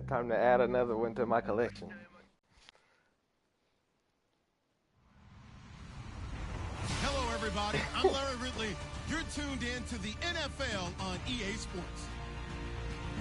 Time to add another one to my collection. Hello, everybody. I'm Larry Ridley. You're tuned in to the NFL on EA Sports.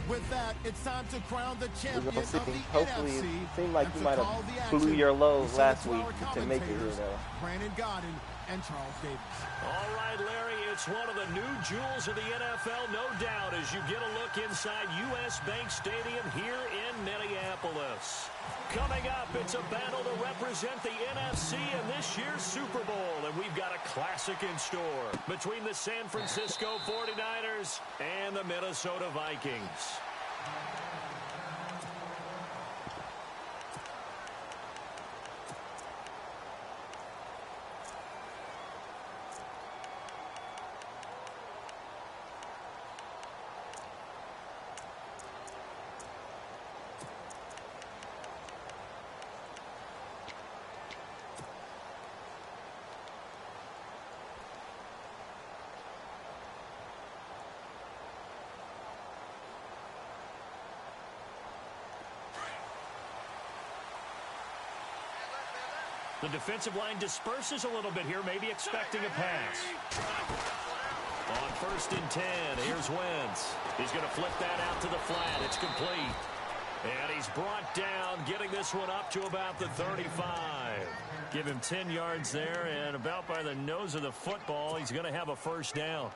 With that, it's time to crown the champion of the Hopefully, NFC. it seemed like you might have blew your load last week to make it here, though. Brandon Godden and Charles Davis. All right, Larry, it's one of the new jewels of the NFL, no doubt, as you get a look inside U.S. Bank Stadium here in Minneapolis. Coming up, it's a battle to represent the NFC in this year's Super Bowl, and we've got a classic in store between the San Francisco 49ers and the Minnesota Vikings. The defensive line disperses a little bit here, maybe expecting a pass. On 1st and 10, here's Wentz. He's going to flip that out to the flat. It's complete. And he's brought down, getting this one up to about the 35. Give him 10 yards there, and about by the nose of the football, he's going to have a first down.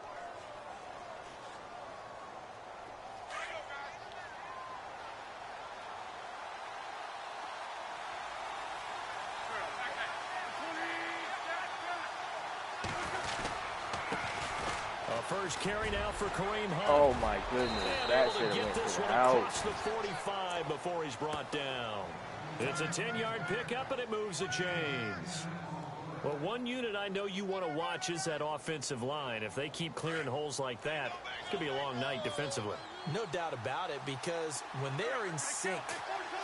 First carry now for Kareem Hunt. Oh my goodness, that should have get went this to one the out. across the 45 before he's brought down. It's a 10-yard pickup, and it moves the chains. Well, one unit I know you want to watch is that offensive line. If they keep clearing holes like that, it could be a long night defensively. No doubt about it, because when they are in sync,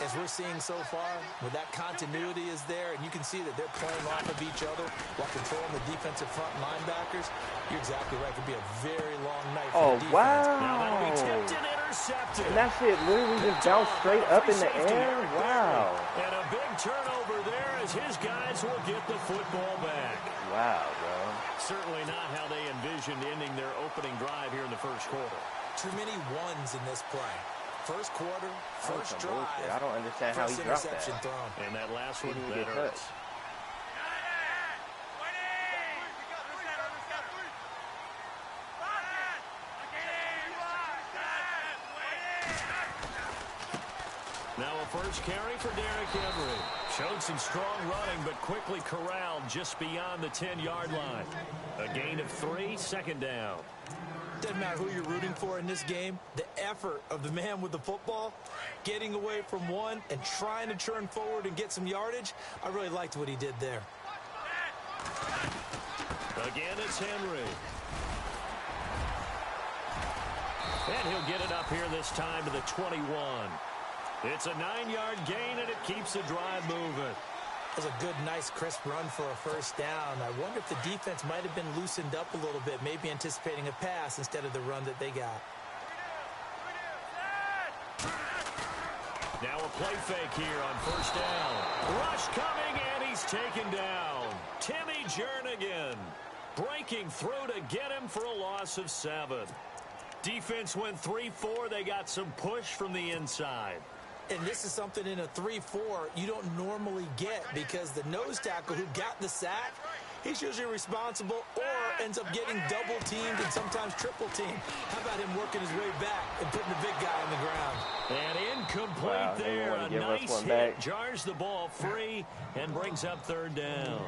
as we're seeing so far, where that continuity is there, and you can see that they're playing off of each other while controlling the defensive front linebackers, you're exactly right. It could be a very long night for the defense. Wow. Now that'll be tipped and intercepted. And that shit literally just bounced straight up in the air. Wow. And a big turnover there as his guys will get the football back. Wow, bro. Certainly not how they envisioned ending their opening drive here in the first quarter. Too many ones in this play. First quarter, first drive. Bullshit. I don't understand how he dropped that. Thrown. And that last one, Didn't that get hurts. touched. Now a first carry for Derrick Henry. Showed some strong running, but quickly corralled just beyond the 10-yard line. A gain of 3, second down. Doesn't matter who you're rooting for in this game. The effort of the man with the football, getting away from one and trying to turn forward and get some yardage, I really liked what he did there. Again, it's Henry. And he'll get it up here this time to the 21. It's a 9-yard gain, and it keeps the drive moving. That was a good, nice, crisp run for a first down. I wonder if the defense might have been loosened up a little bit, maybe anticipating a pass instead of the run that they got. Now a play fake here on first down. Rush coming, and he's taken down. Timmy Jernigan breaking through to get him for a loss of 7. Defense went 3-4. They got some push from the inside. And this is something in a 3-4 you don't normally get, because the nose tackle who got the sack, he's usually responsible or ends up getting double-teamed and sometimes triple-teamed. How about him working his way back and putting the big guy on the ground? And incomplete there. A nice hit. Jars the ball free and brings up third down.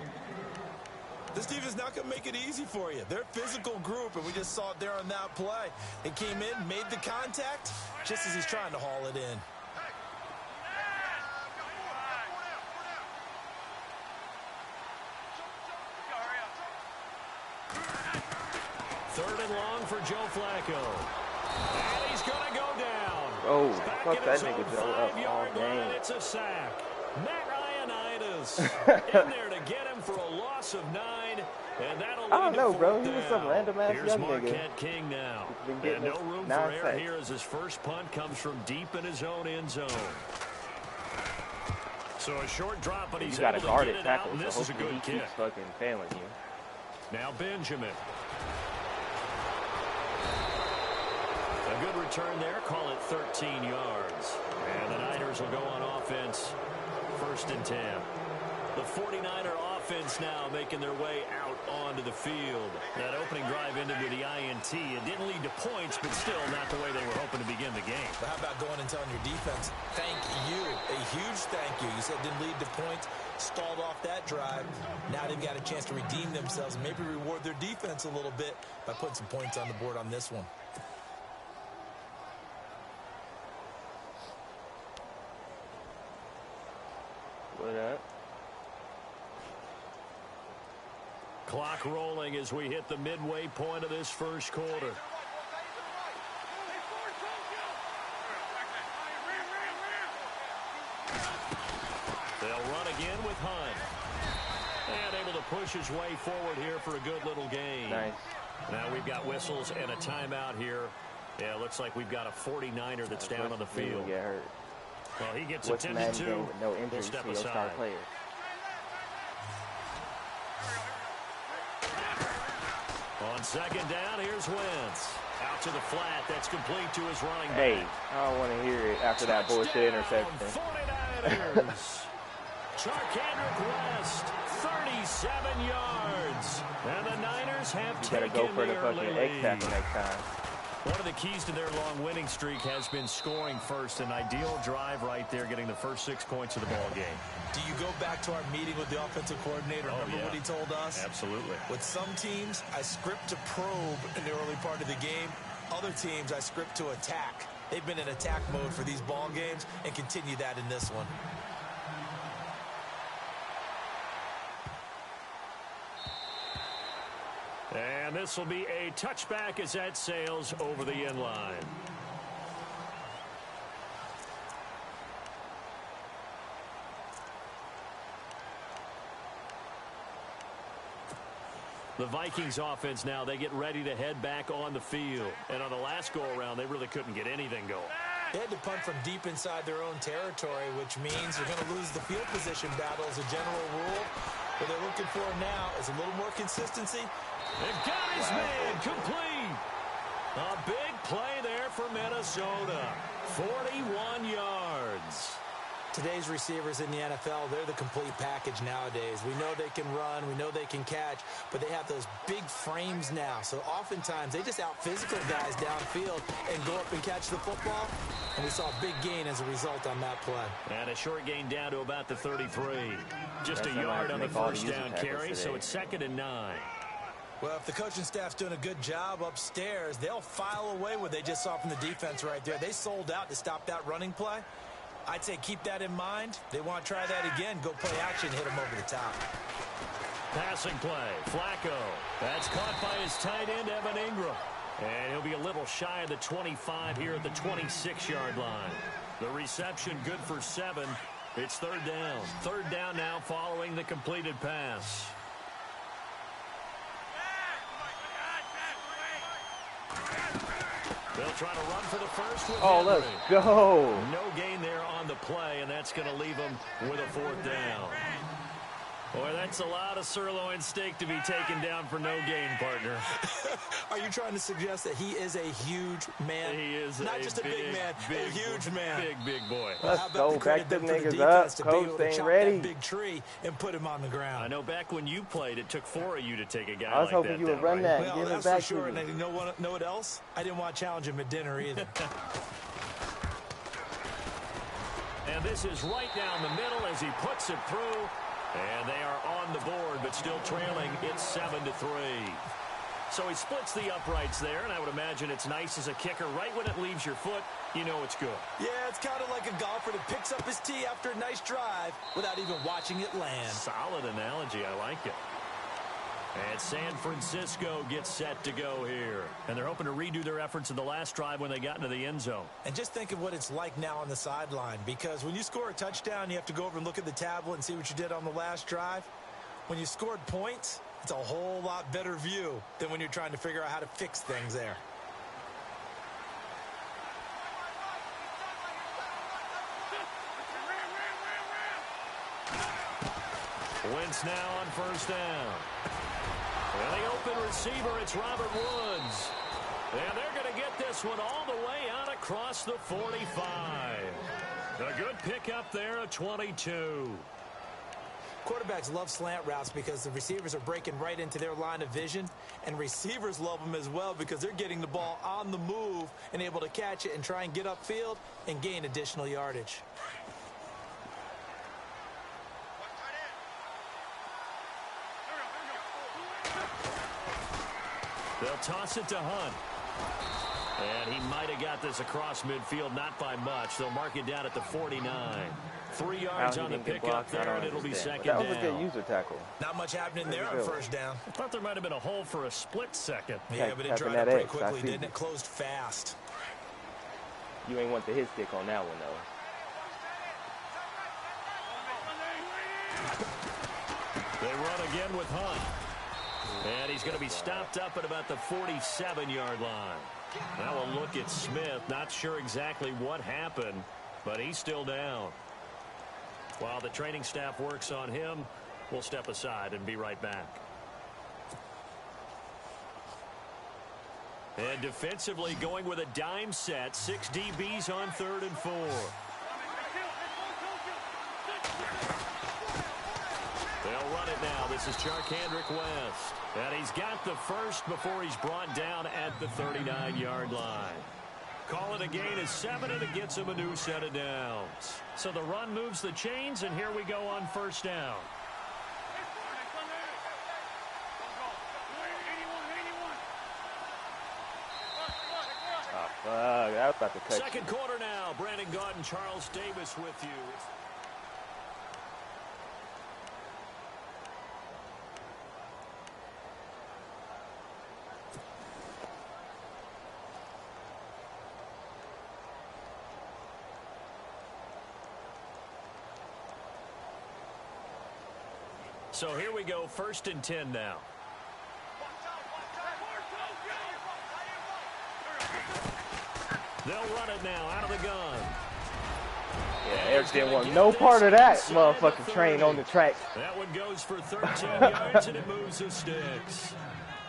This defense not going to make it easy for you. They're a physical group, and we just saw it there on that play. It came in, made the contact, just as he's trying to haul it in. Third and long for Joe Flacco. And he's going to go down. Oh, Back fuck in that his nigga own Joe up 5-yard all line. game. It's a sack. Matt Ioannidis in there to get him for a loss of 9. And that'll I don't lead know, to bro. fourth He was down. some random ass Here's young nigga. Marquette King now. He's been And getting no room for 9 error sacks. here as his first punt comes from deep in his own end zone. So a short drop, but he's You got able a to guarded get it tackle, out, and so this is a hopefully good he kick. keeps fucking failing you. Now Benjamin. A good return there. Call it 13 yards. And the Niners will go on offense. 1st and 10. The 49er offense now making their way out onto the field. That opening drive ended with the INT. It didn't lead to points, but still not the way they were hoping to begin the game. But how about going and telling your defense, thank you, a huge thank you. You said it didn't lead to points, stalled off that drive. Now they've got a chance to redeem themselves and maybe reward their defense a little bit by putting some points on the board on this one. What up? Clock rolling as we hit the midway point of this first quarter. They'll run again with Hunt. And able to push his way forward here for a good little gain. Nice. Now we've got whistles and a timeout here. Yeah, it looks like we've got a 49er that's down on the field. Get hurt. Well, he gets What's attended Madden to. game with no He'll injuries step to your star aside. player? On 2nd down, here's Wentz. Out to the flat. That's complete to his running back. Hey, I don't want to hear it after that bullshit interception. 49ers. Charkandrick West, 37 yards. And the Niners have You better taken go for the the fucking early X lead. tackle next time. One of the keys to their long winning streak has been scoring first. An ideal drive right there, getting the first 6 points of the ball game. Do you go back to our meeting with the offensive coordinator? Remember what he told us? Absolutely. With some teams, I script to probe in the early part of the game. Other teams, I script to attack. They've been in attack mode for these ball games and continue that in this one. And this will be a touchback as that sails over the end line. The Vikings offense now, they get ready to head back on the field. And on the last go-around, they really couldn't get anything going. They had to punt from deep inside their own territory, which means you're going to lose the field position battle as a general rule. What they're looking for now is a little more consistency. And got his man complete. A big play there for Minnesota. 41 yards. Today's receivers in the NFL, they're the complete package nowadays. We know they can run, we know they can catch, but they have those big frames now. So oftentimes they just out-physical guys downfield and go up and catch the football. And we saw a big gain as a result on that play. And a short gain down to about the 33. Just That's a yard on the make all the first user down tackles carry, so today. it's 2nd and 9. Well, if the coaching staff's doing a good job upstairs, they'll file away what they just saw from the defense right there. They sold out to stop that running play. I'd say keep that in mind. They want to try that again. Go play action, hit them over the top. Passing play, Flacco. That's caught by his tight end, Evan Ingram. And he'll be a little shy of the 25 here at the 26-yard line. The reception good for 7. It's 3rd down. 3rd down now following the completed pass. They'll try to run for the first with Oh, Henry. let's go. No gain there on the play, and that's going to leave them with a 4th down. Boy, that's a lot of sirloin steak to be taken down for no gain, partner. Are you trying to suggest that he is a huge man? He is not just a big man, a huge man. Big boy. Let's How about go. the credit Back them then for the niggas up. defense to be Coach, able they to ain't chop ready. that big tree and put him on the ground? I know back when you played, it took 4 of you to take a guy I was like hoping that you would down, run right? that. Well, Give it that's back for sure. to And me. you know what else? I didn't want to challenge him at dinner either. And this is right down the middle as he puts it through. And they are on the board, but still trailing. It's 7-3. So he splits the uprights there, and I would imagine it's nice as a kicker. Right when it leaves your foot, you know it's good. Yeah, it's kind of like a golfer that picks up his tee after a nice drive without even watching it land. Solid analogy. I like it. And San Francisco gets set to go here. And they're hoping to redo their efforts in the last drive when they got into the end zone. And just think of what it's like now on the sideline, because when you score a touchdown, you have to go over and look at the tablet and see what you did on the last drive. When you scored points, It's a whole lot better view than when you're trying to figure out how to fix things there. Wentz now on first down. And the open receiver, it's Robert Woods. And they're going to get this one all the way out across the 45. A good pickup there at 22. Quarterbacks love slant routes because the receivers are breaking right into their line of vision, and receivers love them as well because they're getting the ball on the move and able to catch it and try and get upfield and gain additional yardage. They'll toss it to Hunt. And he might have got this across midfield, not by much. They'll mark it down at the 49. 3 yards on the pickup there, and it'll be second down. That was a good user tackle. Not much happening there on first down. I thought there might have been a hole for a split second. Yeah, but it dried up pretty quickly, didn't it? Closed fast. You ain't want the hit stick on that one, though. They run again with Hunt. And he's going to be stopped up at about the 47-yard line. Now we'll look at Smith. Not sure exactly what happened, but he's still down. While the training staff works on him, we'll step aside and be right back. And defensively going with a dime set. 6 DBs on 3rd and 4. They'll run it now. This is Charkandrick West. And he's got the first before he's brought down at the 39-yard line. Call it a gain of 7, and it gets him a new set of downs. So the run moves the chains, and here we go on first down. Oh, fuck. I was about to cut Second quarter now. Brandon Gaudin, Charles Davis with you. So here we go, 1st and 10 now. They'll run it now out of the gun. Yeah, Eric didn't want no part of that motherfucking train on the track. That one goes for 13 yards, and it moves the sticks.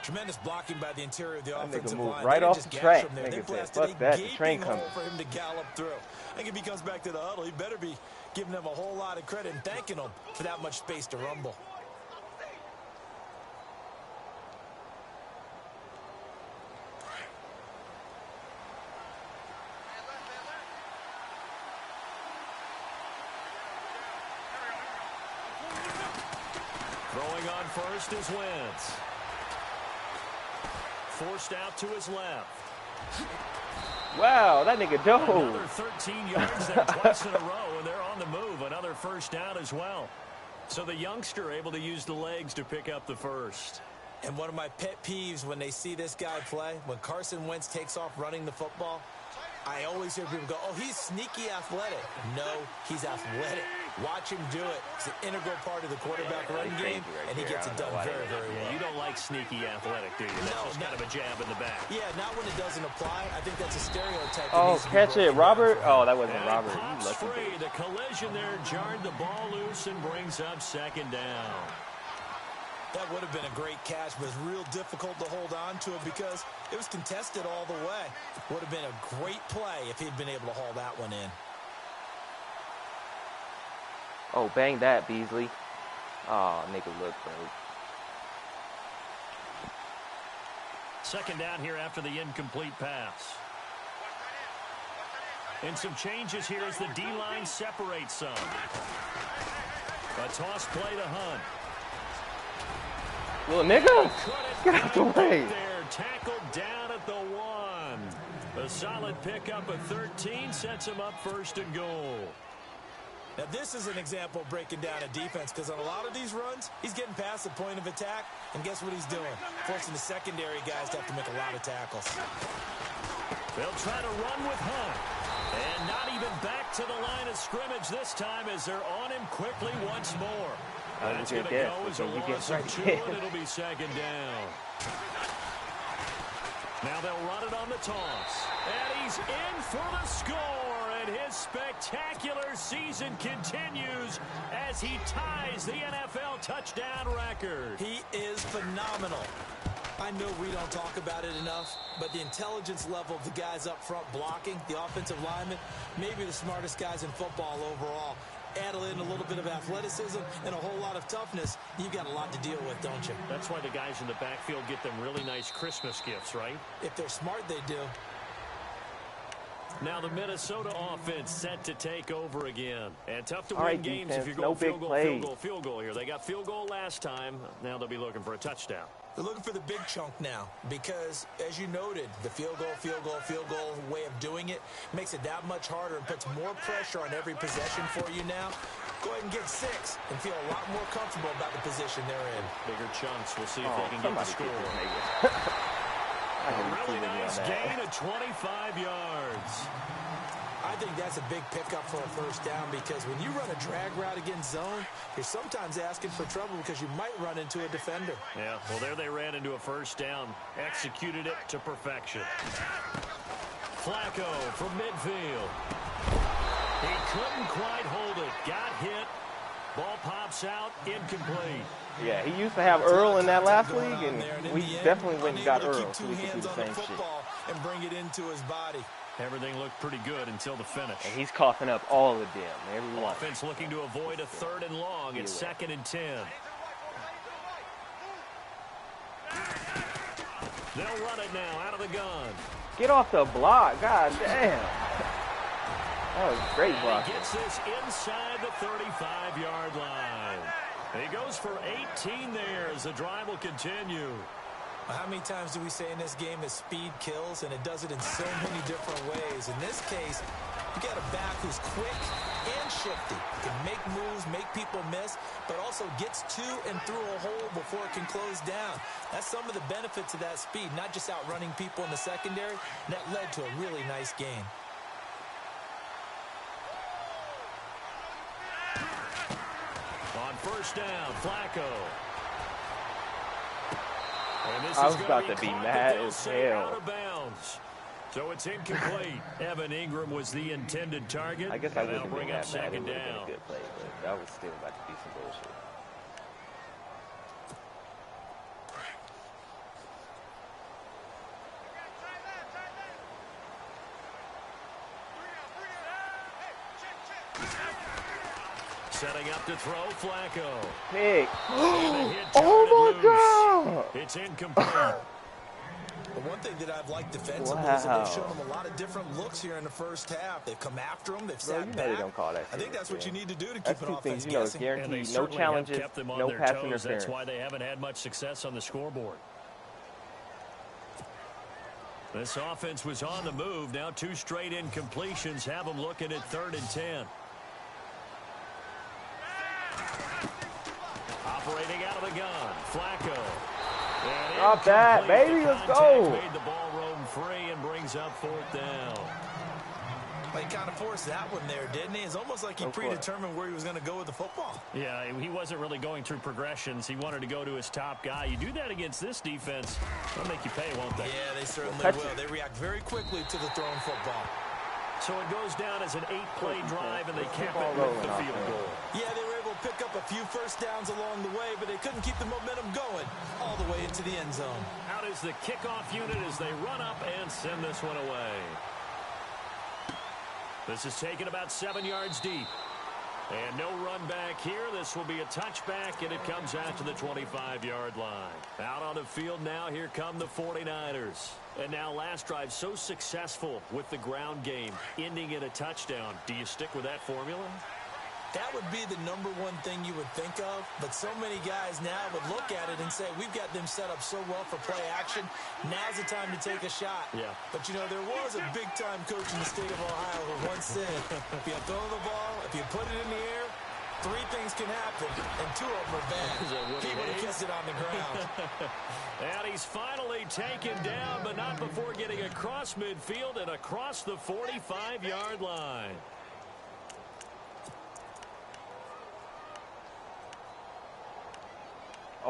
Tremendous blocking by the interior of the offensive line. line. Right off the track. They blasted fuck that, the train coming. for him to gallop through. I think if he comes back to the huddle, he better be giving them a whole lot of credit and thanking them for that much space to rumble. Throwing on first is Wentz. Forced out to his left. Wow, that nigga dove. Another 13 yards there twice in a row, and they're on the move. Another first down as well. So the youngster able to use the legs to pick up the first. And one of my pet peeves when they see this guy play, when Carson Wentz takes off running the football, I always hear people go, oh, he's sneaky athletic. No, he's athletic. Watch him do it. It's an integral part of the quarterback run game, and he gets it done very, very well. You don't like sneaky athletic, do you? That's just kind of a jab in the back. Yeah, not when it doesn't apply. I think that's a stereotype. Oh, catch it, Robert. Oh, that wasn't And Robert. Pops free. The collision there jarred the ball loose and brings up second down. That would have been a great catch, but it's real difficult to hold on to it because it was contested all the way. Would have been a great play if he'd been able to haul that one in. Oh, bang that, Beasley. Oh, nigga, look, bro. Second down here after the incomplete pass. And some changes here as the D-line separates some. A toss play to Hunt. Little nigga, get out the way. There, tackled down at the 1. A solid pickup of 13 sets him up 1st and goal. Now, this is an example of breaking down a defense because on a lot of these runs, he's getting past the point of attack, and guess what he's doing? Forcing the secondary guys to have to make a lot of tackles. They'll try to run with Hunt. And not even back to the line of scrimmage this time as they're on him quickly once more. That was That's a good going to guess. go as a You loss guessed of right 2, there. and it'll be second down. Now they'll run it on the toss. And he's in for the score. And his spectacular season continues as he ties the NFL touchdown record. He is phenomenal. I know we don't talk about it enough, but the intelligence level of the guys up front blocking, the offensive linemen, maybe the smartest guys in football overall. Add in a little bit of athleticism and a whole lot of toughness, you've got a lot to deal with, don't you? That's why the guys in the backfield get them really nice Christmas gifts, right? If they're smart, they do. Now the Minnesota offense set to take over again. And tough to All win right, games defense, if you're no going big plays. field goal here. They got field goal last time. Now they'll be looking for a touchdown. They're looking for the big chunk now because, as you noted, the field goal way of doing it makes it that much harder and puts more pressure on every possession for you now. Go ahead and get 6 and feel a lot more comfortable about the position they're in. Bigger chunks. We'll see if they can get the score. A Really nice gain of 25 yards. I think that's a big pickup for a first down because when you run a drag route against zone, you're sometimes asking for trouble because you might run into a defender. Yeah, well, there they ran into a first down. Executed it to perfection. Flacco from midfield. He couldn't quite hold it. Got hit. Ball pops out. Incomplete. Yeah, he used to have Earl in that last league, and we definitely went and got Earl so we could do the same shit. And bring it into his body. Everything looked pretty good until the finish. And he's coughing up all of them, everyone. Offense looking to avoid a 3rd and long. It's 2nd and 10. They'll run it now out of the gun. Get off the block, god damn. That was great block. He gets this inside the 35-yard line. He goes for 18 there as the drive will continue. How many times do we say in this game that speed kills, and it does it in so many different ways? In this case, you got a back who's quick and shifty. Can make moves, make people miss, but also gets to and through a hole before it can close down. That's some of the benefits of that speed, not just outrunning people in the secondary. That led to a really nice game. On first down, Flacco. I was about to be mad as hell. Out of bounds. So it's incomplete. Evan Ingram was the intended target. I guess I wouldn't That'll bring been up that mad. It second would have been down. a good play, but that was still about to be some bullshit. Setting up to throw, Flacco. Pick. And the hit Oh jarred my loose. god! It's incomplete. The one thing that I've liked defensively is that they've shown them a lot of different looks here in the first half. They've come after them. They've sat They back. don't call that I think shit, that's what you yeah. need to do to keep That's an two offense things, you know, it's guessing. And they guaranteed. No certainly have challenges, kept them on no their pass toes. interference. That's why they haven't had much success on the scoreboard. This offense was on the move. Now 2 straight incompletions have them looking at 3rd and 10. Operating out of the gun, Flacco. And Drop that, incomplete. baby, The let's contact go. Made the ball roam free and brings up 4th down. He kind of forced that one there, didn't he? It's almost like he predetermined where he was going to go with the football. Yeah, he wasn't really going through progressions. He wanted to go to his top guy. You do that against this defense, they'll make you pay, won't they? Yeah, they certainly Touch will. it. They react very quickly to the thrown football. So it goes down as an 8-play drive, and they cap Ball it with rolling the off field there. goal. Yeah, they were able to pick up a few first downs along the way, but they couldn't keep the momentum going all the way into the end zone. Out is the kickoff unit as they run up and send this one away. This is taken about 7 yards deep. And no run back here. This will be a touchback, and it comes out to the 25-yard line. Out on the field now, here come the 49ers. And now last drive so successful with the ground game, ending in a touchdown. Do you stick with that formula? That would be the number one thing you would think of, but so many guys now would look at it and say, we've got them set up so well for play action, now's the time to take a shot. Yeah. But, you know, there was a big-time coach in the state of Ohio who once said, if you throw the ball, if you put it in the air, 3 things can happen, and 2 of them are bad. He would have kept it on the ground. And he's finally taken down, but not before getting across midfield and across the 45-yard line.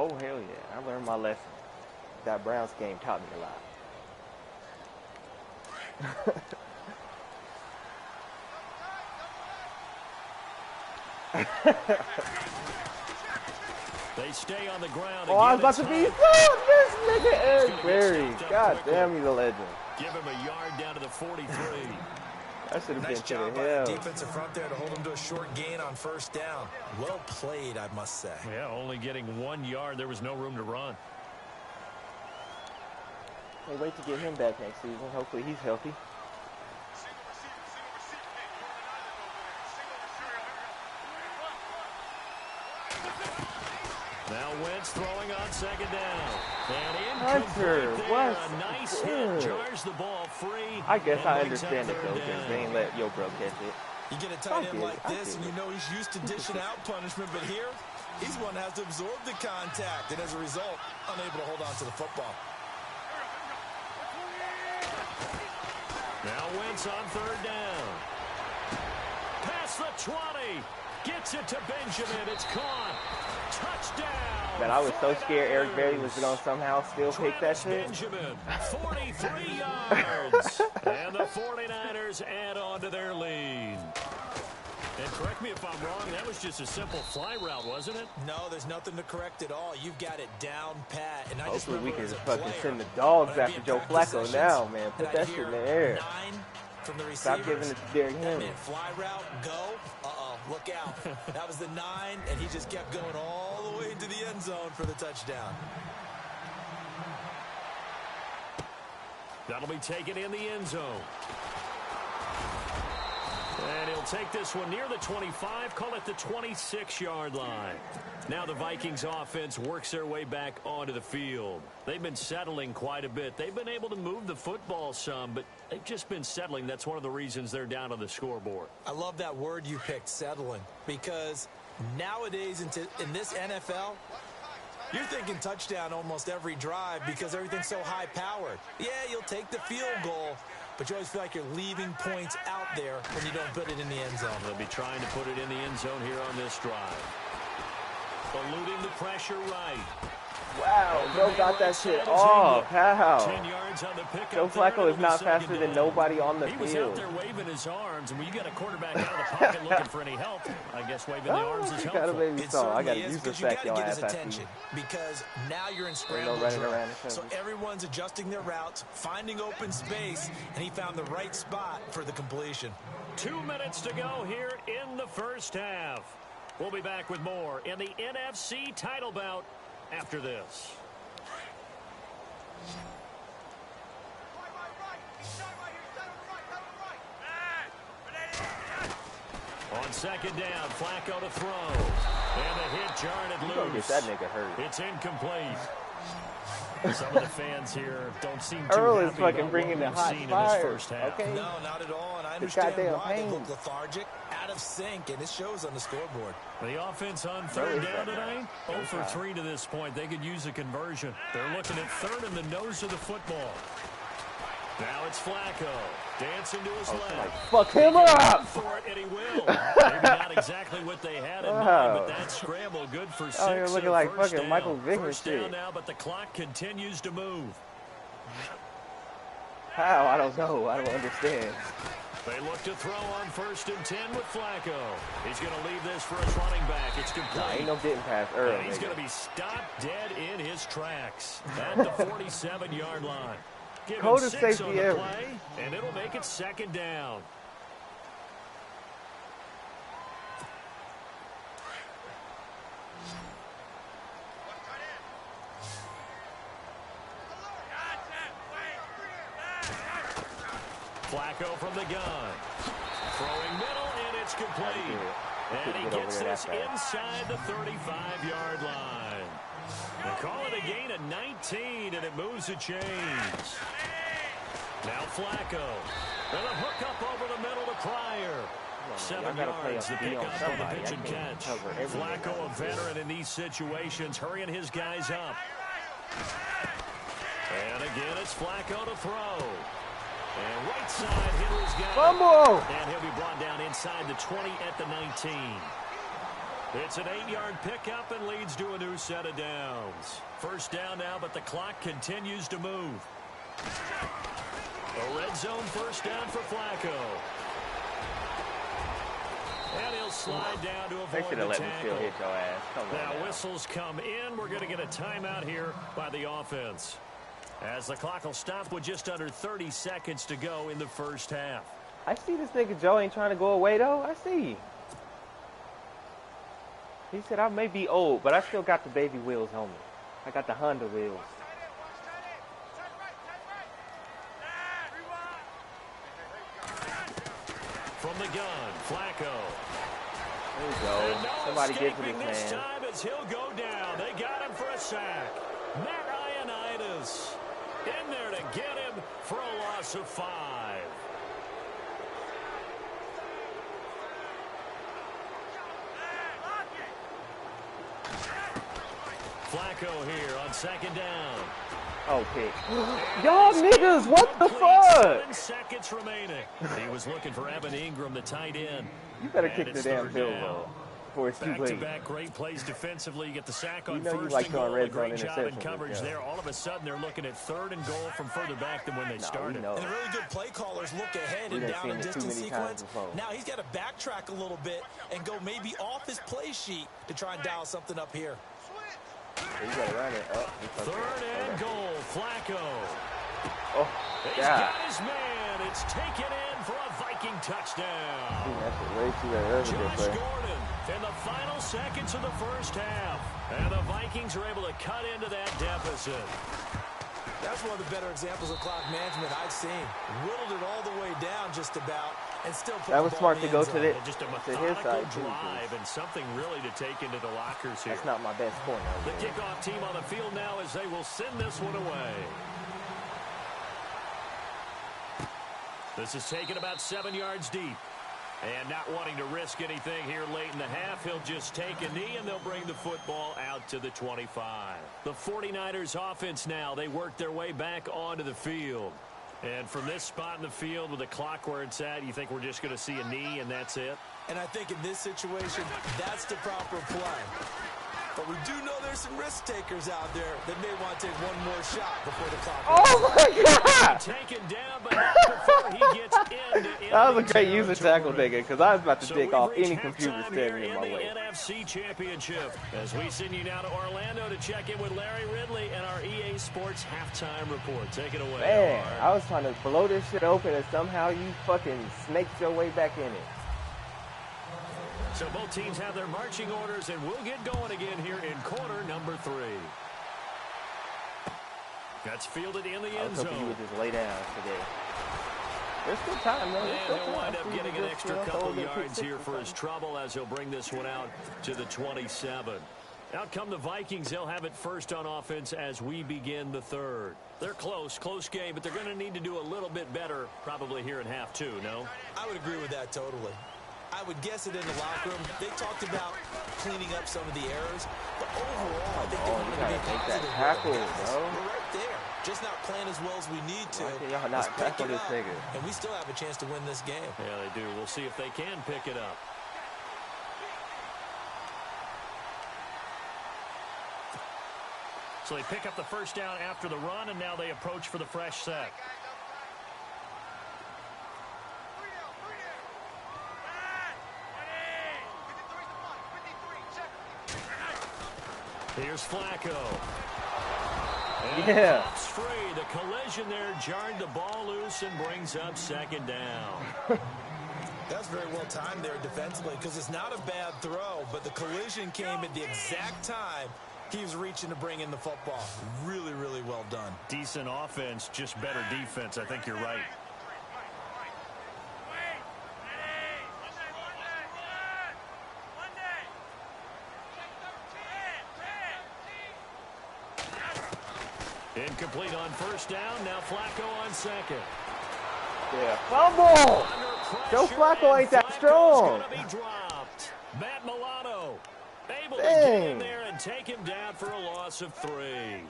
Oh, hell yeah. I learned my lesson. That Browns game taught me a lot. They stay on the ground. Oh, I was about to be this nigga Eric Berry. God damn, he's a legend. Give him a yard down to the 43. That should have nice been to job the by hell. the defensive front there to hold him to a short gain on first down. Well played, I must say. Yeah, only getting 1 yard. There was no room to run. Hey, wait to get him back next season. Hopefully he's healthy. Now Wentz throwing on second down. And Hunter, incomplete what? there. A nice hit. Jars the ball free. I guess I and brings up understand it, third though, because down. they ain't let Yo Bro catch it. You get a tight end like I this, get and you it. know he's used to dishing out punishment, but here, he's one that has to absorb the contact, and as a result, unable to hold on to the football. Now Wentz on third down. Past the 20. Gets it to Benjamin. It's caught. Touchdown. Man, I was so scared Eric Berry was going to somehow still pick that shit. Benjamin, 43 yards. And the 49ers add on to their lead. And correct me if I'm wrong, that was just a simple fly route, wasn't it? No, there's nothing to correct at all. You've got it down pat. And I just Hopefully we remember can as a fucking player, send the dogs when I'd be after in Joe practice Flacco sessions, now, man. and Put I'd that shit hear in the air. 9 from the receivers. Stop giving it to Derrick That Henry. meant fly route, go. Look out. That was the 9, and he just kept going all the way into the end zone for the touchdown. That'll be taken in the end zone. And he'll take this one near the 25, call it the 26-yard line. Now the Vikings offense works their way back onto the field. They've been settling quite a bit. They've been able to move the football some, but they've just been settling. That's one of the reasons they're down on the scoreboard. I love that word you picked, settling, because nowadays in this NFL, you're thinking touchdown almost every drive because everything's so high-powered. Yeah, you'll take the field goal, but you always feel like you're leaving points out there when you don't put it in the end zone. They'll be trying to put it in the end zone here on this drive. Eluding the pressure right. Wow, Joe got that shit off. How? 10 yards on the pickup. Joe Flacco is not faster than nobody on the He was out field. there waving his arms, and when you got a quarterback out of the pocket looking for any help, I guess waving the arms is You got a helpful. baby It song. I certainly got to is, use the because you got sack to your get his ass attention, because now you're in no scramble running drill. around the So field. everyone's adjusting their routes, finding open space, and he found the right spot for the completion. 2 minutes to go here in the first half. We'll be back with more in the NFC title bout after this. On second down, Flacco to throw. And the hit jarred it You gonna get loose. that nigga hurt. It's incomplete. Some of the fans here don't seem too Earl is happy fucking about bringing what the we've hot seen in fire, this first half. okay? No, not at all, and I It's understand goddamn why they pain. look lethargic, out of sync, and it shows on the scoreboard. The offense on third Really down fucking tonight, 0 for 3 to this point. They could use a conversion. They're looking at third in the nose of the football. Now it's Flacco. Dancing to his left. Like, fuck him up! For it, and he will. Maybe not exactly what they had in mind, but that scramble good for 6. you're looking and like first fucking down. Michael Vick and First down shit. now, but the clock continues to move. How? I don't know. I don't understand. They look to throw on 1st and 10 with Flacco. He's going to leave this for his running back. It's complete. Nah, ain't no getting past Earl. And he's nigga. going to be stopped dead in his tracks at the 47-yard line. Give him Coldest 6 safety on the ever. play, and it'll make it second down. Flacco from the gun. Throwing middle, and it's complete. And he gets this inside the 35-yard line. They call it a gain of 19, and it moves the chains. Now Flacco. And a hook up over the middle to Pryor. 7 yards, the pick up on the pitch and catch. Flacco, a veteran in these situations, hurrying his guys up. And again, it's Flacco to throw. And right side, Henry's got it. Fumble! And he'll be brought down inside the 20 at the 19. It's an 8-yard pickup and leads to a new set of downs. First down now, but the clock continues to move. A red zone first down for Flacco. And he'll slide down to avoid the tackle. Hit your ass. Now whistles come in. We're going to get a timeout here by the offense, as the clock will stop with just under 30 seconds to go in the first half. I see this nigga Joe ain't trying to go away, though. I see. He said, I may be old, but I still got the baby wheels on me. I got the Honda wheels. From the gun, Flacco. There we go. Somebody get to this man. Time as he'll go down. They got him for a sack. Matt Ioannidis in there to get him for a loss of 5. Flacco here on second down. Okay. Y'all niggas, what the fuck? 7 seconds remaining. He was looking for Evan Ingram, the tight end. You better kick the damn field goal before it's too late. Back-to-back great plays defensively. You get the sack on first like and goal. A red great zone job in coverage there. All of a sudden, they're looking at 3rd and goal from further back than when they started. And the really good play callers look ahead and down and distance sequence. Now he's got to backtrack a little bit and go maybe off his play sheet to try and dial something up here. You gotta run it up. 3rd and goal, Flacco. Oh, he's got his man. It's taken in for a Viking touchdown. That's way too early. Josh Gordon in the final seconds of the first half. And the Vikings are able to cut into that deficit. That's one of the better examples of clock management I've seen. Whittled it all the way down just about, and still put that was smart to go to just a methodical his side drive and something really to take into the lockers here. That's not my best corner. The kickoff team on the field now as they will send this one away. This is taken about 7 yards deep. And not wanting to risk anything here late in the half, he'll just take a knee and they'll bring the football out to the 25. The 49ers offense now, they work their way back onto the field. And from this spot in the field with the clock where it's at, you think we're just going to see a knee and that's it? And I think in this situation, that's the proper play. But we do know there's some risk takers out there that may want to take one more shot before the clock. Oh my God! Taken down, but not before he gets into that was a great user tackle taker because I was about to take off any computer standing in my way. The NFC Championship, as we send you now to Orlando to check in with Larry Ridley and our EA Sports halftime report. Take it away. Man, I was trying to blow this shit open and somehow you fucking snaked your way back in it. So both teams have their marching orders, and we'll get going again here in quarter number 3. That's fielded in the end zone. I was hoping you would just lay down today. There's still time, though. And he'll wind up getting an extra couple yards here for his trouble as he'll bring this one out to the 27. Out come the Vikings. They'll have it first on offense as we begin the 3rd. They're close game, but they're going to need to do a little bit better probably here in half 2, no? I would agree with that totally. I would guess it in the locker room. They talked about cleaning up some of the errors, but overall, I think they wanted to be positive. Tackle, bro. We're right there, just not playing as well as we need to. Y'all not tackle this nigga. And we still have a chance to win this game. Yeah, they do. We'll see if they can pick it up. So they pick up the first down after the run, and now they approach for the fresh set. Here's Flacco. And pops free. The collision there jarred the ball loose and brings up second down. That's very well timed there defensively because it's not a bad throw, but the collision came at the exact time he was reaching to bring in the football. Really, really well done. Decent offense, just better defense. I think you're right. Incomplete on first down. Now Flacco on second. Yeah, fumble! Joe Flacco ain't that strong. Gonna be dropped. Matt Milano able to get in there and take him down for a loss of 3.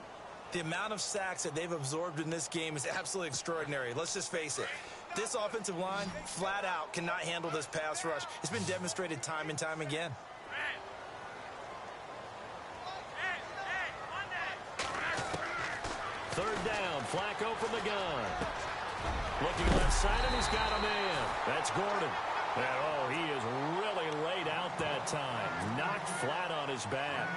The amount of sacks that they've absorbed in this game is absolutely extraordinary. Let's just face it. This offensive line, flat out, cannot handle this pass rush. It's been demonstrated time and time again. down. Flacco from the gun. Looking left side, and he's got a man. That's Gordon. And, oh, he is really laid out that time. Knocked flat on his back.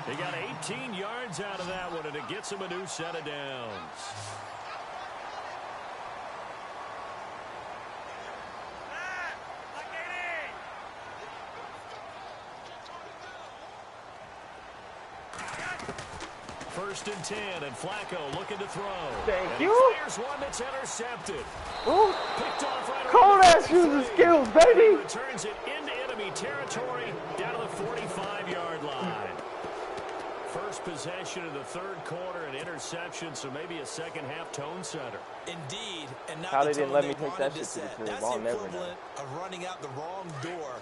He got 18 yards out of that one, and it gets him a new set of downs. First and 10, and Flacco looking to throw. Thank and you. He fires one that's intercepted. Ooh. Picked off right Cold-ass user skills, baby. Returns it into enemy territory down to the 45-yard line. First possession of the third quarter, an interception, so maybe a second-half tone setter. Indeed, and not How the they didn't tone let they me take wanted that shit to the crib. That's I'll the never know. equivalent of running out the wrong door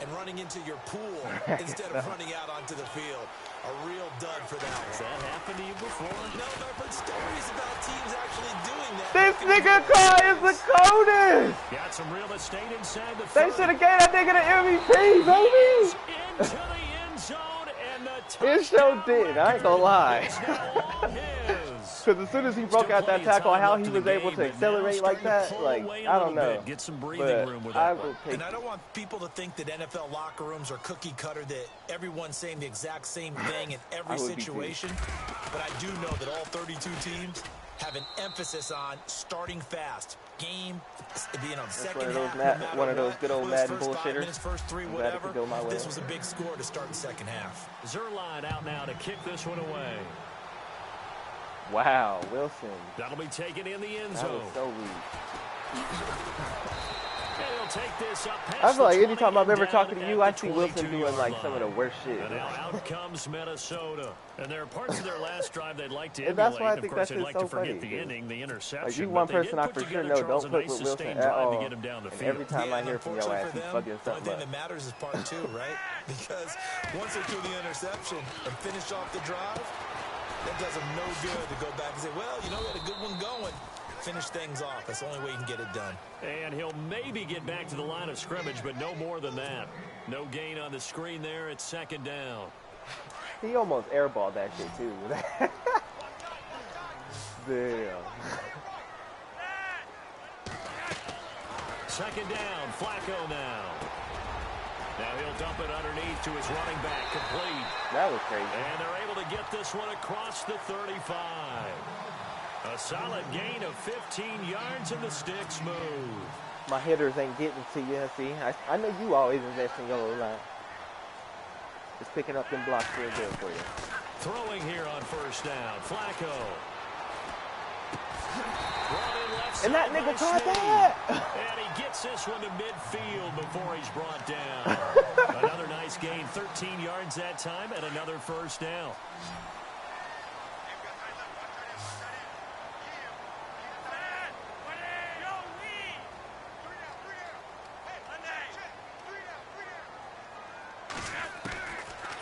and running into your pool instead of running out onto the field. A real dud for that one. Has that happened to you before? No, but I've heard stories about teams actually doing that. This nigga car is the coldest. Got some real estate inside the They should have gave that nigga the MVP, baby. into the end zone, and the It sure did. I ain't gonna lie. It's now all his. Because as soon as he broke out that tackle, how he was able to accelerate like that, like, I don't know. Get some breathing But room with I that will one. take And I don't want people to think that NFL locker rooms are cookie cutter, that everyone's saying the exact same thing in every I would be situation. But I do know that all 32 teams have an emphasis on starting fast. Game, second half, one of those good old Madden bullshitters. Minutes, first three, I'm glad it whatever. could go my way. This was a big score to start the second half. Zerline out now to kick this one away. Wow, Wilson. That'll be taken in the end That zone. was so weak. And he'll take this up past I feel like the anytime 20 I've ever and talked down to at you, I the see Wilson doing 22-yard like some of the line. worst shit. And now out comes Minnesota. And there are parts of their last drive they'd like to And emulate. that's why I Of think course, that they'd shit's like so to forget funny, the dude. ending, the interception. Like, you but one they did person I put for sure together, know Charles, don't a fuck nice with Wilson sustained at drive all. to get him down the And field. every time I and hear from your unfortunately ass, for you them, fucking the only something thing that up. matters is part two, right? Because once they threw the interception and finished off the drive, that does them no good to go back and say, well, you know, we had a good one going. Finish things off. That's the only way you can get it done. And he'll maybe get back to the line of scrimmage, but no more than that. No gain on the screen there. It's second down. He almost airballed that shit too. Damn. Second down, Flacco now. Now he'll dump it underneath to his running back, complete. That was crazy. And they're able to get this one across the 35. A solid gain of 15 yards, and the sticks move. My hitters ain't getting to you. See, I know you always invest in your line. Just picking up them blocks real good for you. Throwing here on first down, Flacco. And that nigga caught that. And he gets this one to midfield before he's brought down. Another nice gain, 13 yards that time, and another first down.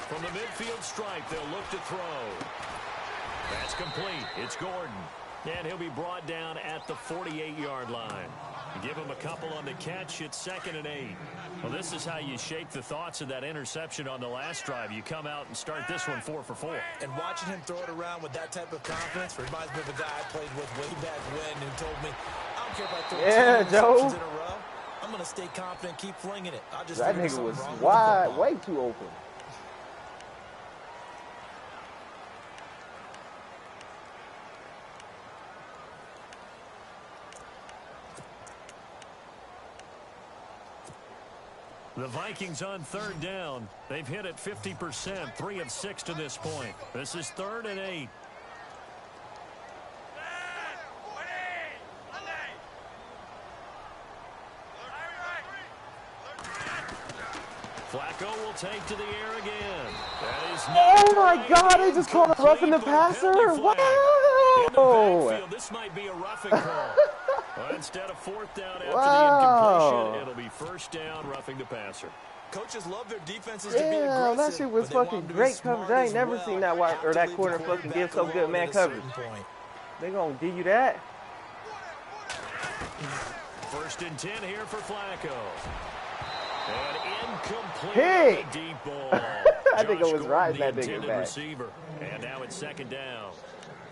From the midfield stripe, they'll look to throw. That's complete. It's Gordon. And he'll be brought down at the 48-yard line. Give him a couple on the catch. It's 2nd and 8. Well, this is how you shape the thoughts of that interception on the last drive. You come out and start this one 4 for 4. And watching him throw it around with that type of confidence reminds me of a guy I played with way back when who told me, I don't care if I throw 10 interceptions in a row. I'm going to stay confident, keep flinging it. I just That nigga was wide, way too open. The Vikings on 3rd down. They've hit it 50%, 3 of 6 to this point. This is 3rd and 8. Flacco will take to the air again. That is Oh my God! They just called a roughing the passer. Wow! This might be a roughing call. Well, instead of 4th down after Wow. the incompletion, it'll be 1st down, roughing the passer. Coaches love their defenses to be Yeah, aggressive. that shit was but they want fucking them to be great smart coverage. I ain't as never well. seen that wide, or that Have to leave corner the fucking give quarterback so good alone man at a coverage. certain point. They gonna give you that? 1st and 10 here for Flacco. And incomplete Hey! on the deep ball. I think I Josh was Gordon, riding the that nigga intended back. receiver. And now it's 2nd down.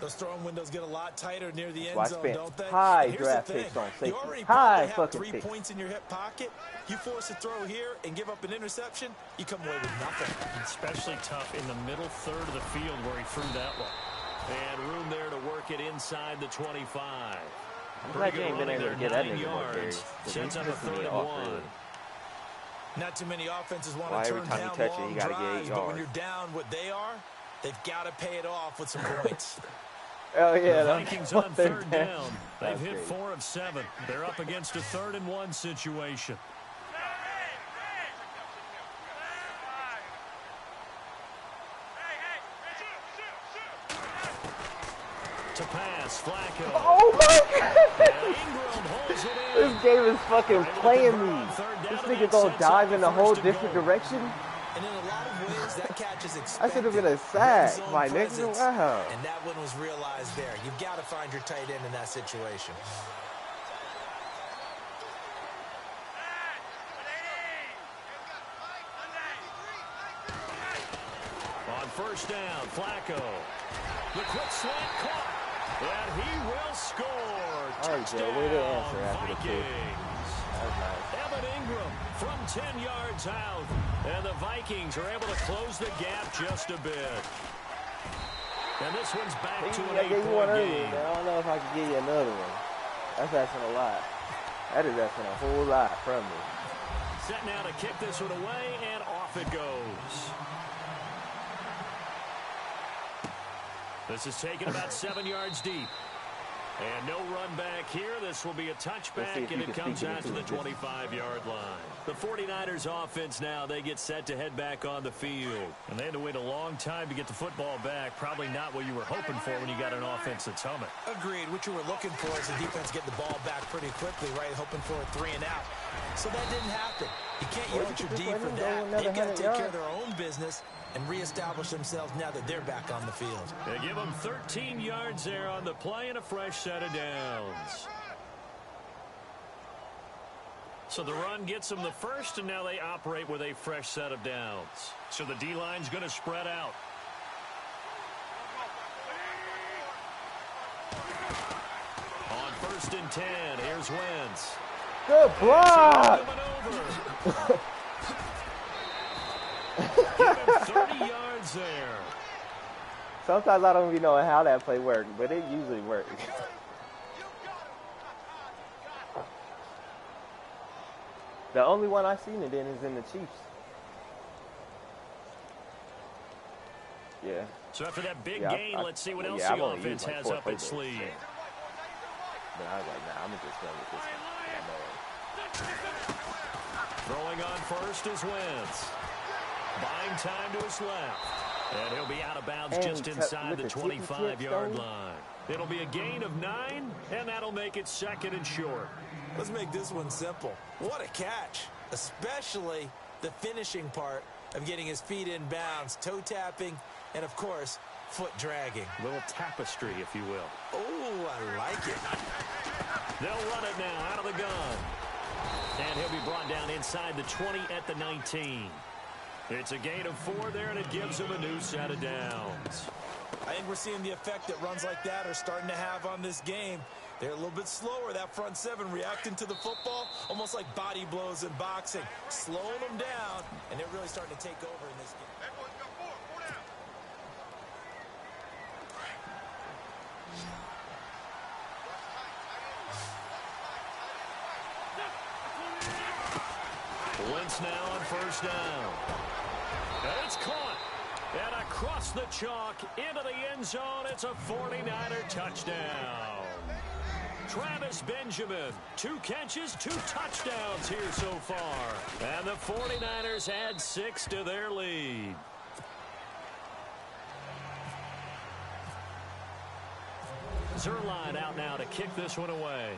Those throwing windows get a lot tighter near the end Well, I zone, spent don't they? high And here's draft the thing. picks on You safety. already High probably have fucking 3 picks. points in your hip pocket. You force a throw here and give up an interception, you come away with nothing. Especially tough in the middle third of the field where he threw that one. And room there to work it inside the 25. I'm glad you ain't been able to get that nigga more carries. Sets up a 3rd and 1. Not too many offenses want Well, to every turn time you down touch it, long you gotta get 8 drives, but when yards. you're down what they are, they've got to pay it off with some points. Oh, yeah. The Vikings on 3rd down. They've That's hit great. 4 of 7. They're up against a 3rd and 1 situation. To pass, Flacco. Oh, my God. Ingram holds it in. This game is fucking playing me. This nigga gonna dive in a whole different direction. And in a lot of ways, that catch is I expected. should have been a sack, Red zone my nigga. presence. Wow. And that one was realized there. You've got to find your tight end in that situation. On 1st down, Flacco. The quick slant caught. And he will score. All right, Joe, way to answer after the kick. Vikings. That was nice. Evan Ingram from 10 yards out. And the Vikings are able to close the gap just a bit. And this one's back to an I gave you one 8-point earlier, game. man. I don't know if I can give you another one. That's asking a lot. That is asking a whole lot from me. Set now to kick this one away, and off it goes. This is taken about 7 yards deep. And no run back here. This will be a touchback, and it comes out to the 25-yard line. The 49ers offense now, they get set to head back on the field. And they had to wait a long time to get the football back. Probably not what you were hoping for when you got an offense that's humming. Agreed. What you were looking for is the defense getting the ball back pretty quickly, right? Hoping for a 3 and out. So that didn't happen. You can't yell at your D for that. They've got to take care of their own business and reestablish themselves now that they're back on the field. They give them 13 yards there on the play and a fresh set of downs. So the run gets them the first, and now they operate with a fresh set of downs. So the D-line's going to spread out. On 1st and 10, here's Wentz. Good block! Give him 30 yards there. Sometimes I don't even know how that play works, but it usually works. The only one I've seen it in is in the Chiefs. Yeah. So after that big gain, let's see what else I've the only offense used like has 4 up its playbooks, sleeve. so. But I was like, nah, I'm just going with this one. Throwing on 1st is Wentz. Buying time to his left. And he'll be out of bounds And just inside the with the tippy 25-yard tips, line. It'll be a gain of 9, and that'll make it 2nd and short. Let's make this one simple. What a catch, especially the finishing part of getting his feet in bounds, toe tapping, and of course, foot dragging. A little tapestry, if you will. Oh, I like it. They'll run it now out of the gun. And he'll be brought down inside the 20 at the 19. It's a gain of 4 there, and it gives him a new set of downs. I think we're seeing the effect that runs like that are starting to have on this game. They're a little bit slower, that front 7 reacting to the football, almost like body blows in boxing, slowing them down, and they're really starting to take over in this game. Wentz now on 1st down. And it's caught. And across the chalk into the end zone. It's a 49er touchdown. Travis Benjamin, 2 catches, 2 touchdowns here so far. And the 49ers add 6 to their lead. Zerline out now to kick this one away.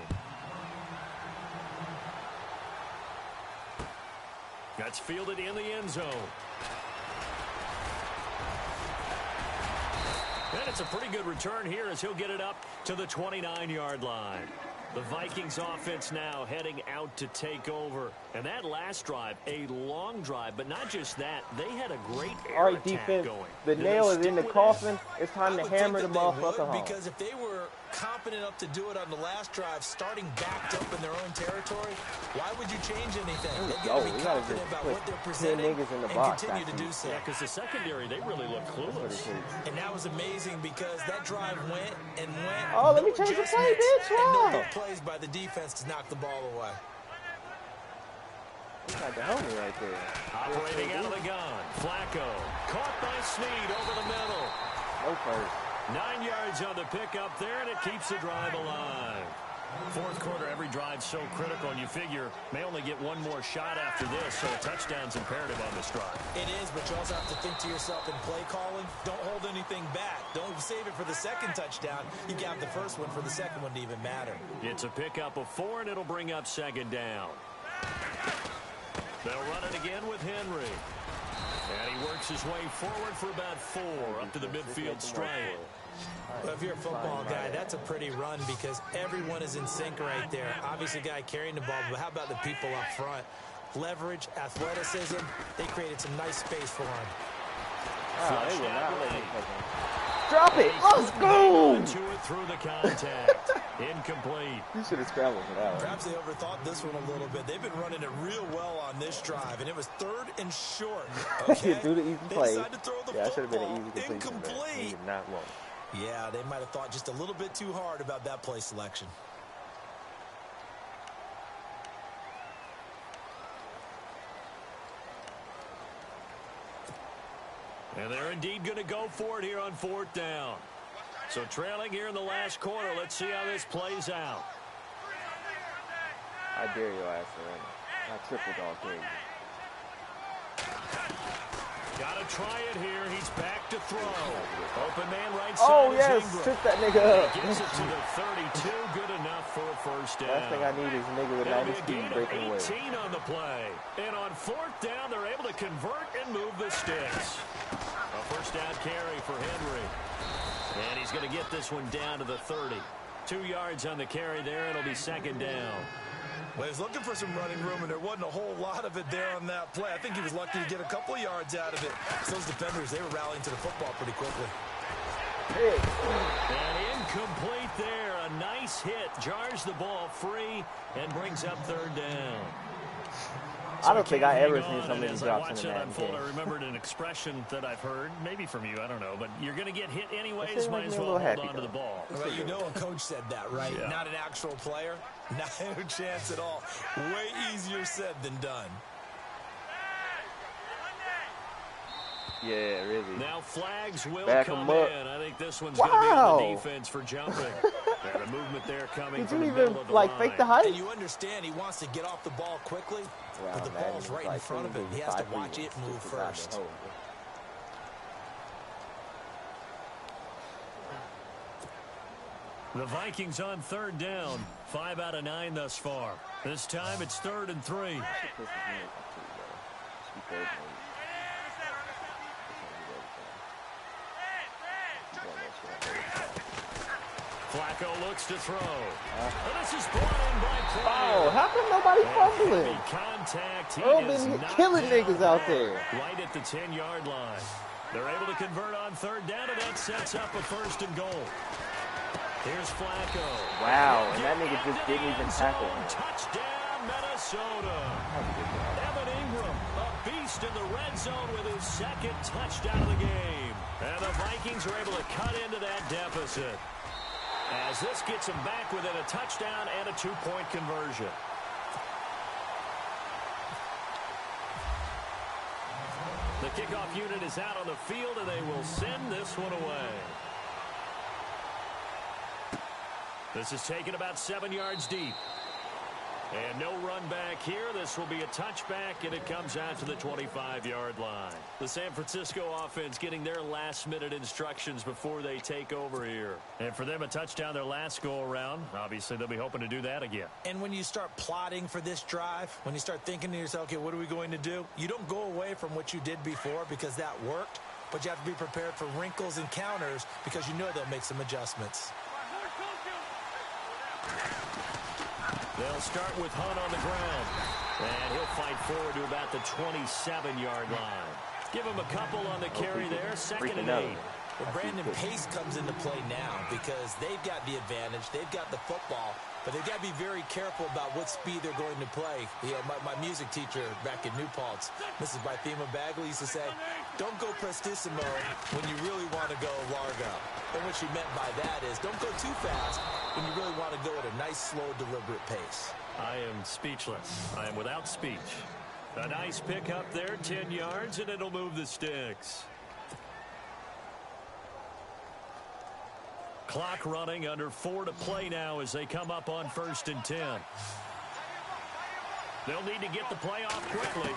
That's fielded in the end zone. And it's a pretty good return here as he'll get it up to the 29-yard line. The Vikings offense now heading out to take over. And that last drive, a long drive, but not just that. They had a great air All right, attack defense. going. The nail is in the coffin. It's time to hammer the motherfucker home. Because if they were competent enough to do it on the last drive, starting backed up in their own territory, why would you change anything? They've got to be confident about what they're presenting niggas in the and box, continue to do so. Yeah, because the secondary, they really look clueless. And that was amazing because that drive went and went. Oh, let me change the play, bitch. And no Wow. big plays by the defense to knock the ball away. You got the homie right there. Operating out of the gun. Flacco. Caught by Snead over the middle. No first. 9 yards on the pickup there, and it keeps the drive alive. Fourth quarter, every drive so critical, and you figure may only get one more shot after this, so a touchdown's imperative on this drive. It is, but you also have to think to yourself in play calling, don't hold anything back. Don't save it for the second touchdown. You got the first one for the second one to even matter. It's a pickup of 4, and it'll bring up second down. They'll run it again with Henry. And he works his way forward for about 4 up to the midfield stripe. Well, if you're a football guy, that's a pretty run because everyone is in sync right there. Obviously, guy carrying the ball, but how about the people up front? Leverage, athleticism, they created some nice space for him. They will not let him drop it. Let's go. To it through the contact. Incomplete. You should have scrambled for that one. Perhaps they overthought this one a little bit. They've been running it real well on this drive, and it was 3rd and short. Okay? Do the easy They play. decided to throw the Yeah, it should have been football. an easy completion. Incomplete. He did not want it. Yeah, they might have thought just a little bit too hard about that play selection. And they're indeed going to go for it here on 4th down. So trailing here in the last quarter. Let's see how this plays out. I dare your ass to run it. I triple dog dare you. Got to try it here. He's back to throw. Open man right side. Oh, is yes. Ingram. Took that nigga up. Gets it to the 32. Good enough for a first down. Last thing I need is a nigga with It'll 90 be a speed gain breaking of away. 18 on the play. And on 4th down, they're able to convert and move the sticks. A first down carry for Henry. And he's going to get this one down to the 30. 2 yards on the carry there. It'll be second down. Well, he was looking for some running room, and there wasn't a whole lot of it there on that play. I think he was lucky to get a couple of yards out of it. Those defenders, they were rallying to the football pretty quickly. And incomplete there. A nice hit. Jars the ball free and brings up 3rd down. I don't think I ever Hang seen on, so and many as drops I in watched a it Madden unfold, game. I remembered an expression that I've heard, maybe from you, I don't know, but you're going to get hit anyways, That might makes as me a well little hold happy, on to the though. ball. Well, you know a coach said that, right? Yeah. Not an actual player. No chance at all. Way easier said than done. Yeah, really. Now flags will Back come 'em up. in. I think this one's going to be on the defense for jumping. And a movement there coming Did from you the middle even, of the like, line. fake the height? And you understand he wants to get off the ball quickly, but the Madden ball's was right in like front of him. He has to watch it move first. The Vikings on 3rd down. 5 out of 9 thus far. This time it's 3rd and 3. Flacco looks to throw. And this is brought in by Pryor. Oh, how come nobody fumbling? Heavy contact. He Earl is been knocked killing down niggas out there. right at the 10-yard line. They're able to convert on 3rd down, and that sets up a 1st and goal. Here's Flacco. Wow, and that nigga just didn't even tackle him. Touchdown, Minnesota. Evan Ingram, a beast in the red zone with his 2nd touchdown of the game. And the Vikings are able to cut into that deficit, as this gets them back within a touchdown and a 2-point conversion. The kickoff unit is out on the field, and they will send this one away. This is taken about 7 yards deep. And no run back here. This will be a touchback, and it comes out to the 25-yard line. The San Francisco offense getting their last-minute instructions before they take over here. And for them, a touchdown their last go-around. Obviously, they'll be hoping to do that again. And when you start plotting for this drive, when you start thinking to yourself, okay, what are we going to do? You don't go away from what you did before because that worked, but you have to be prepared for wrinkles and counters because you know they'll make some adjustments. They'll start with Hunt on the ground. And he'll fight forward to about the 27-yard line. Give him a couple on the carry there. 2nd and 8. Well, Brandon, pace comes into play now because they've got the advantage. They've got the football, but they've got to be very careful about what speed they're going to play. You know, my music teacher back in New Paltz, Mrs. Bythema Bagley, used to say, don't go prestissimo when you really want to go largo. And what she meant by that is don't go too fast when you really want to go at a nice, slow, deliberate pace. I am speechless. I am without speech. A nice pick up there, 10 yards, and it'll move the sticks. Clock running, under 4 to play now as they come up on 1st and 10. They'll need to get the play off quickly.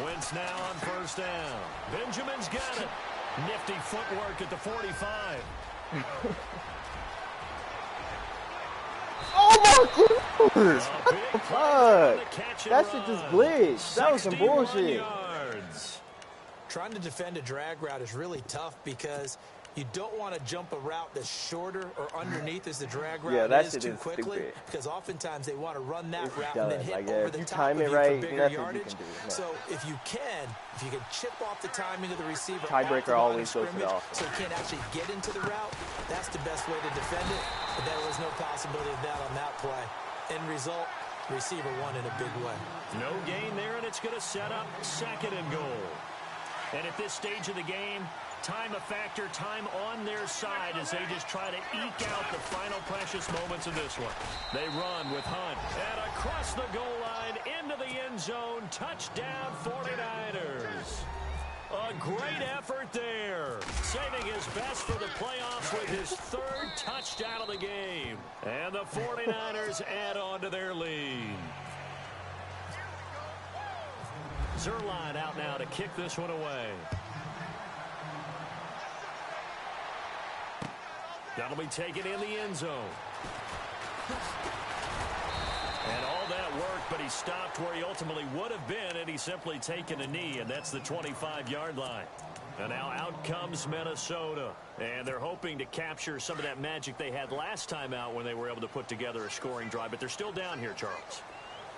Wentz now on 1st down. Benjamin's got it. Nifty footwork at the 45. Oh my goodness! Fuck! That shit just glitched. That was some bullshit. Yards. Trying to defend a drag route is really tough because you don't want to jump a route that's shorter or underneath as the drag route that is shit too is quickly stupid. Because oftentimes they want to run that It's route dumb. and then hit Like, over if the you top time of it you right, for bigger nothing you yardage. can do. No. So if you can chip off the timing of the receiver, Tiebreaker off the line always of goes to the scrimmage, offense. so he can't actually get into the route, that's the best way to defend it. But there was no possibility of that on that play. End result, receiver won in a big way. No gain there, and it's going to set up 2nd and goal. And at this stage of the game, time a factor, time on their side as they just try to eke out the final precious moments of this one. They run with Hunt. And across the goal line, into the end zone, touchdown 49ers. A great effort there. Saving his best for the playoffs with his 3rd touchdown of the game. And the 49ers add on to their lead. Zerline out now to kick this one away. That'll be taken in the end zone. And all that worked, but he stopped where he ultimately would have been, and he's simply taken a knee, and that's the 25-yard line. And now out comes Minnesota. And they're hoping to capture some of that magic they had last time out when they were able to put together a scoring drive, but they're still down here, Charles.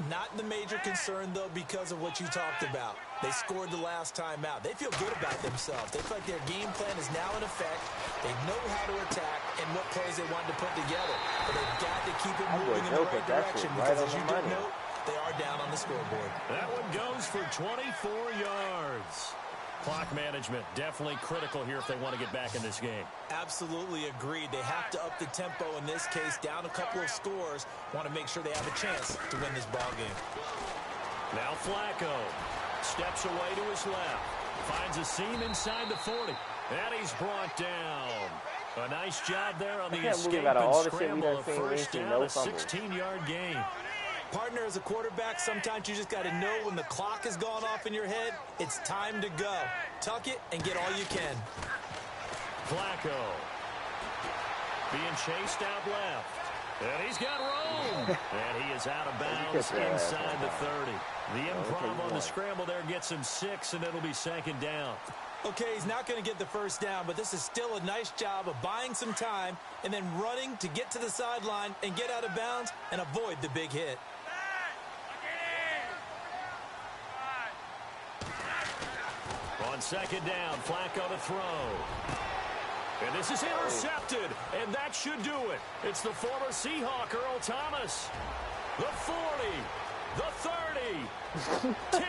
Not the major concern, though, because of what you talked about. They scored the last time out. They feel good about themselves. They feel like their game plan is now in effect. They know how to attack and what plays they want to put together. But they've got to keep it moving in the right direction because, as you did note, they are down on the scoreboard. That one goes for 24 yards. Clock management definitely critical here if they want to get back in this game. Absolutely agreed. They have to up the tempo in this case, down a couple of scores. Want to make sure they have a chance to win this ball game. Now Flacco steps away to his left. Finds a seam inside the 40. And he's brought down. A nice job there on the escape and scramble of 1st down, a 16-yard gain. Partner, as a quarterback, sometimes you just got to know when the clock has gone off in your head, it's time to go. Tuck it and get all you can. Flacco being chased out left. And he's got room. And he is out of bounds inside the 30. The improv on the scramble there gets him 6, and it'll be 2nd down. Okay, he's not going to get the 1st down, but this is still a nice job of buying some time and then running to get to the sideline and get out of bounds and avoid the big hit. On 2nd down, Flacco to throw. And this is intercepted, and that should do it. It's the former Seahawk, Earl Thomas. The 40, the 30, 10,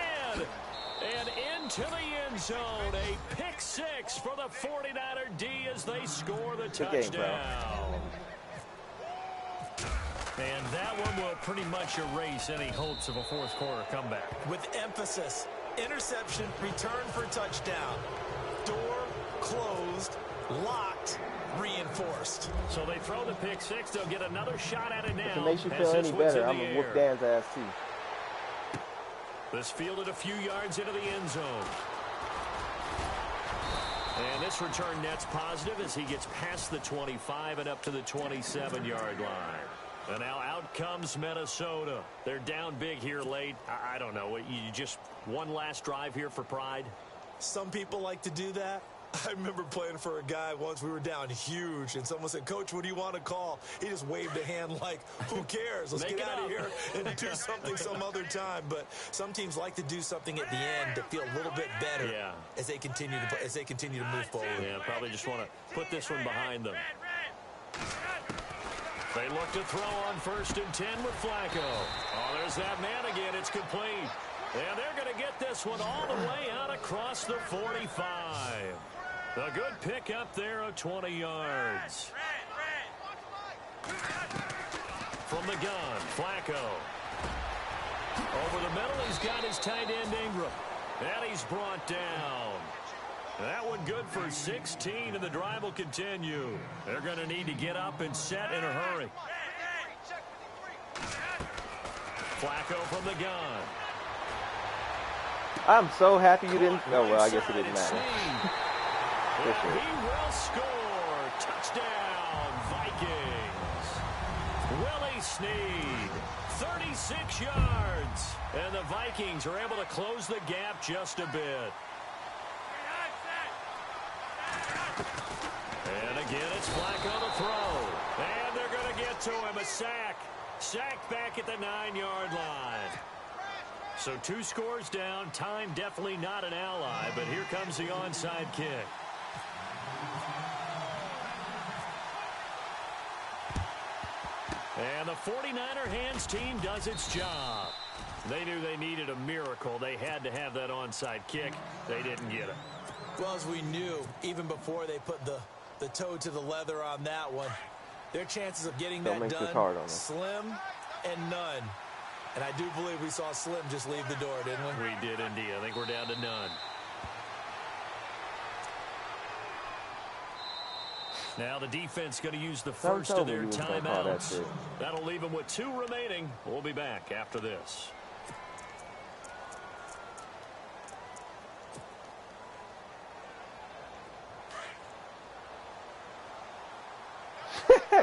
and into the end zone. A pick 6 for the 49er D as they score the touchdown. And that one will pretty much erase any hopes of a 4th quarter comeback. With emphasis. Interception, return for touchdown. Door closed, locked, reinforced. So they throw the pick 6. They'll get another shot at it now. If it makes you feel any better, I'm going to whoop Dan's ass too. This fielded a few yards into the end zone. And this return net's positive as he gets past the 25 and up to the 27-yard line. And now out comes Minnesota. They're down big here late. I don't know. You just one last drive here for pride? Some people like to do that. I remember playing for a guy once. We were down huge, and someone said, "Coach, what do you want to call?" He just waved a hand like, "Who cares? Let's get out of here and do something some other time." But some teams like to do something at the end to feel a little bit better as they continue to move forward. Yeah, probably just want to put this one behind them. They look to throw on 1st and 10 with Flacco. Oh, there's that man again. It's complete. And they're going to get this one all the way out across the 45. A good pick up there of 20 yards. From the gun, Flacco. Over the middle, he's got his tight end Ingram. And he's brought down. That one good for 16, and the drive will continue. They're going to need to get up and set in a hurry. Flacco from the gun. I'm so happy you didn't. Oh, well, I guess it didn't matter. He will score. Touchdown, Vikings. Willie Snead, 36 yards. And the Vikings are able to close the gap just a bit. And again, it's Flacco to throw. And they're going to get to him. A sack. Sack back at the 9-yard line. So 2 scores down. Time definitely not an ally, but here comes the onside kick. And the 49er hands team does its job. They knew they needed a miracle. They had to have that onside kick. They didn't get it. Well, as we knew, even before they put the toe to the leather on that one, their chances of getting that done, slim and none. And I do believe we saw Slim just leave the door, didn't we? We did indeed. I think we're down to none. Now the defense going to use the first of their timeouts. That'll leave them with 2 remaining. We'll be back after this.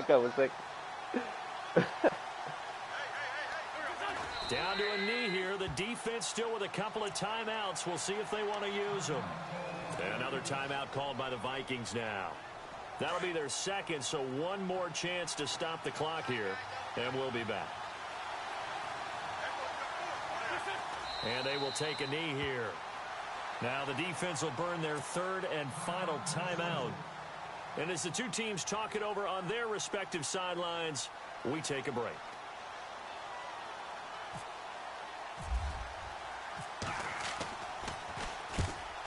Go a sec. Down to a knee here. The defense still with a couple of timeouts. We'll see if they want to use them. Another timeout called by the Vikings now. That'll be their second, so 1 more chance to stop the clock here, and we'll be back. And they will take a knee here. Now the defense will burn their 3rd and final timeout. And as the 2 teams talk it over on their respective sidelines, we take a break.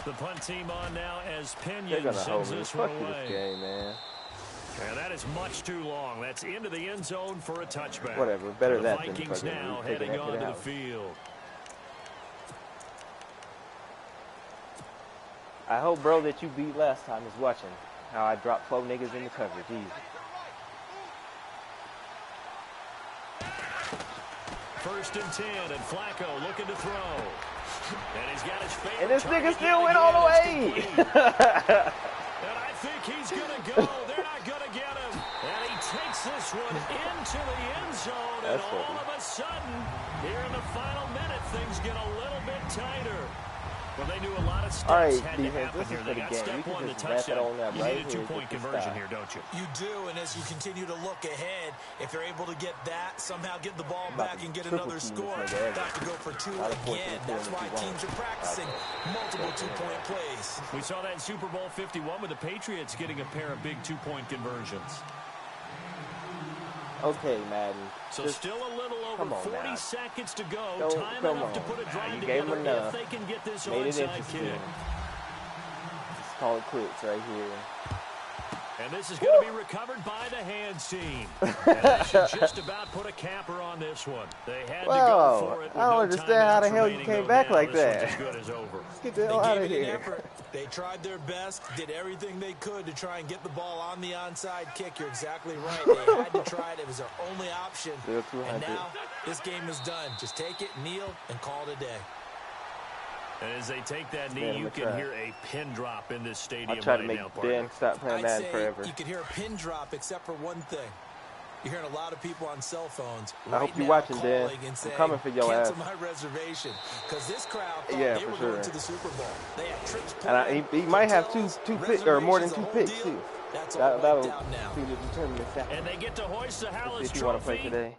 The punt team on now as Pinion sends this one away. Game, man. And that is much too long. That's into the end zone for a touchback. Whatever, better the that Vikings than now heading onto the field. I hope, bro, that you beat last time is watching how I dropped 4 niggas in the coverage. Easy. First and 10, and Flacco looking to throw. And he's got his favorite. And this nigga still went all the way. And I think he's going to go. They're not going to get him. And he takes this one into the end zone. And all of a sudden, here in the final minute, things get a little bit tighter. Well, they knew a lot of steps had to happen here. They got step 1, the touchdown. You need a 2-point conversion here, don't you? You do, and as you continue to look ahead, if you're able to get that, somehow get the ball back and get another score, have to go for 2 again. That's why teams are practicing multiple 2-point plays. We saw that in Super Bowl 51 with the Patriots getting a pair of big 2-point conversions. Okay, Madden. So still a little over 40 seconds to go. Time enough to put a drive together if they can get this onside kick. Just call it quits right here. And this is going to be recovered by the hands team. And they should just about put a capper on this one. They had to go for it. I don't understand how the hell you came back like that. As good as over. Get the hell out of here. They tried their best, did everything they could to try and get the ball on the onside kick. You're exactly right. They had to try it. It was their only option. And now this game is done. Just take it, kneel, and call it a day. And as they take that knee, you can hear a pin drop in this stadium right now. I'll try to make Dan stop playing Madden forever. You can hear a pin drop except for one thing. You're hearing a lot of people on cell phones. I hope you're watching, Dan. I'm coming for your ass. Cancel my reservation, because this crowd thought they were for sure. going to the Super Bowl. They had trips And he might have two picks or more than 2 picks too. That's all That'll wiped out now. seem to determine the Saturday. And they get to hoist the Hallis If you want to play Trophy. today.